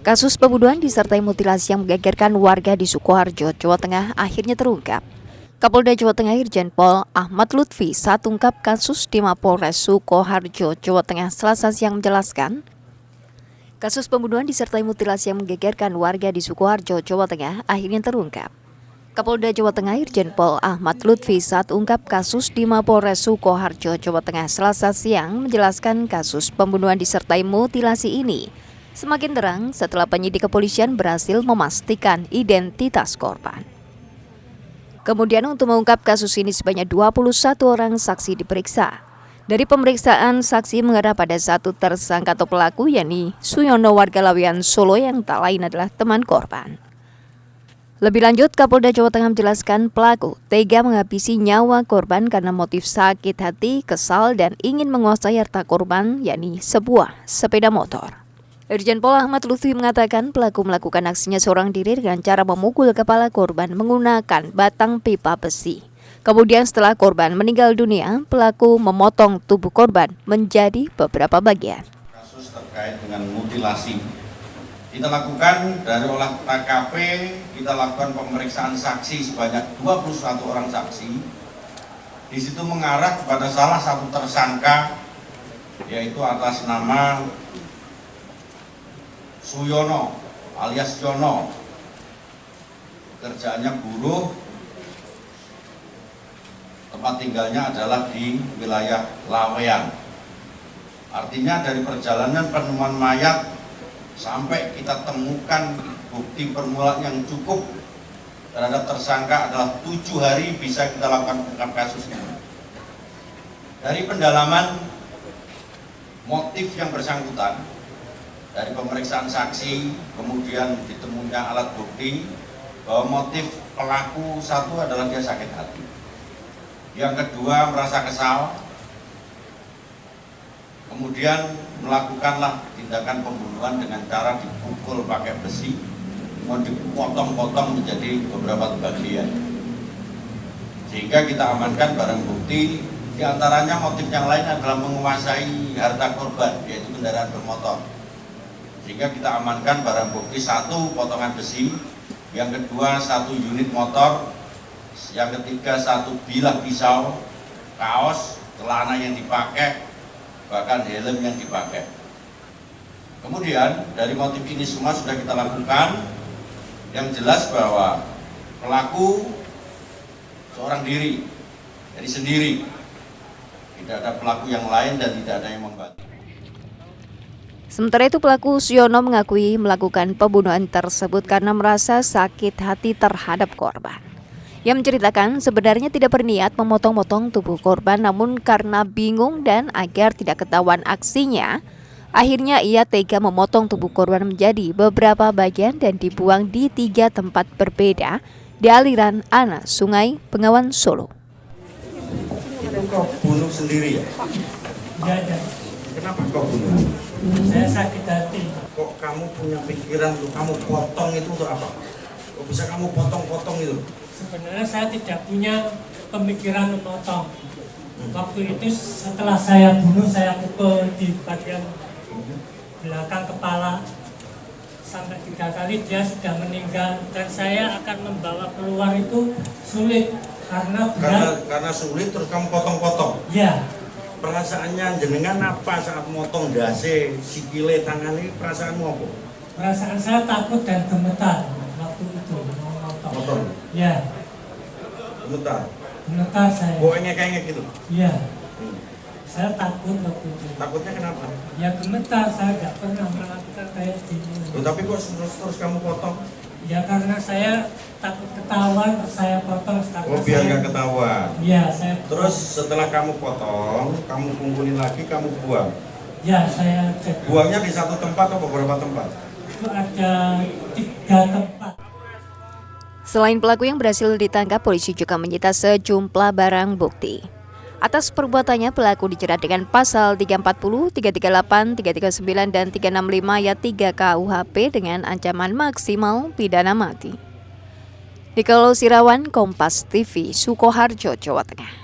Kasus pembunuhan disertai mutilasi yang menggegerkan warga di Sukoharjo, Jawa Tengah akhirnya terungkap. Kapolda Jawa Tengah Irjen Pol Ahmad Lutfi saat ungkap kasus di Mapolres Sukoharjo, Jawa Tengah Selasa siang menjelaskan, kasus pembunuhan disertai mutilasi yang menggegerkan warga di Sukoharjo, Jawa Tengah akhirnya terungkap. Kapolda Jawa Tengah Irjen Pol Ahmad Lutfi saat ungkap kasus di Mapolres Sukoharjo, Jawa Tengah Selasa siang menjelaskan kasus pembunuhan disertai mutilasi ini semakin terang setelah penyidik kepolisian berhasil memastikan identitas korban. Kemudian untuk mengungkap kasus ini sebanyak 21 orang saksi diperiksa. Dari pemeriksaan, saksi mengarah pada satu tersangka atau pelaku, yakni Suyono warga Laweyan Solo yang tak lain adalah teman korban. Lebih lanjut, Kapolda Jawa Tengah menjelaskan pelaku tega menghabisi nyawa korban karena motif sakit hati, kesal, dan ingin menguasai harta korban, yakni sebuah sepeda motor. Irjen Pol Ahmad Lutfi mengatakan pelaku melakukan aksinya seorang diri dengan cara memukul kepala korban menggunakan batang pipa besi. Kemudian setelah korban meninggal dunia, pelaku memotong tubuh korban menjadi beberapa bagian. Kasus terkait dengan mutilasi kita lakukan dari olah TKP, kita lakukan pemeriksaan saksi sebanyak 21 orang saksi. Di situ mengarah kepada salah satu tersangka, yaitu atas nama Suyono alias Jono, kerjaannya buruh, tempat tinggalnya adalah di wilayah Laweyan. Artinya dari perjalanan penemuan mayat sampai kita temukan bukti permulaan yang cukup terhadap tersangka adalah 7 hari bisa kita lakukan ungkap kasus ini. Dari pendalaman motif yang bersangkutan, dari pemeriksaan saksi, kemudian ditemukan alat bukti bahwa motif pelaku satu adalah dia sakit hati. Yang kedua merasa kesal, kemudian melakukanlah tindakan pembunuhan dengan cara dipukul pakai besi, mau dipotong-potong menjadi beberapa bagian. Sehingga kita amankan barang bukti, diantaranya motif yang lain adalah menguasai harta korban, yaitu kendaraan bermotor. Sehingga kita amankan barang bukti 1 potongan besi, yang kedua 1 unit motor, yang ketiga 1 bilah pisau, kaos, celana yang dipakai, bahkan helm yang dipakai. Kemudian dari motif ini semua sudah kita lakukan, yang jelas bahwa pelaku seorang diri, jadi sendiri, tidak ada pelaku yang lain dan tidak ada yang membantu. Sementara itu pelaku Suyono mengakui melakukan pembunuhan tersebut karena merasa sakit hati terhadap korban. Ia menceritakan sebenarnya tidak berniat memotong-motong tubuh korban, namun karena bingung dan agar tidak ketahuan aksinya, akhirnya ia tega memotong tubuh korban menjadi beberapa bagian dan dibuang di 3 tempat berbeda di aliran Ana Sungai Bengawan Solo. Itu kau bunuh sendiri ya? Iya. Kenapa kau bunuh? Saya sakit hati. Kok kamu punya pikiran tuh kamu potong itu untuk apa? Kok bisa kamu potong-potong itu? Sebenarnya saya tidak punya pemikiran memotong. Waktu itu setelah saya bunuh, saya pukul di bagian belakang kepala sampai 3 kali, dia sudah meninggal dan saya akan membawa keluar itu sulit karena berat. Karena sulit terus kamu potong-potong? Ya. Perasaannya jenengan apa saat motong dasi, sikile, tangan ini perasaanmu apa? Perasaan saya takut dan gemetar waktu itu mau motong. Ya. Gemetar? Gemetar saya. Bawanya kayak gitu? Iya. Saya takut waktu itu. Takutnya kenapa? Ya gemetar, saya nggak pernah melakukan kayak gini. Tapi kok terus kamu potong? Ya karena saya takut ketahuan, saya potong. Biar nggak ketahuan? Iya, saya. Terus setelah kamu potong, kamu kumpulin lagi, kamu buang? Ya, saya cek. Buangnya di 1 tempat atau beberapa tempat? Itu ada 3 tempat. Selain pelaku yang berhasil ditangkap, polisi juga menyita sejumlah barang bukti. Atas perbuatannya, pelaku dijerat dengan pasal 340, 338, 339, dan 365 ayat 3 KUHP dengan ancaman maksimal pidana mati. Di Sirawan, Kompas TV, Sukoharjo, Jawa Tengah.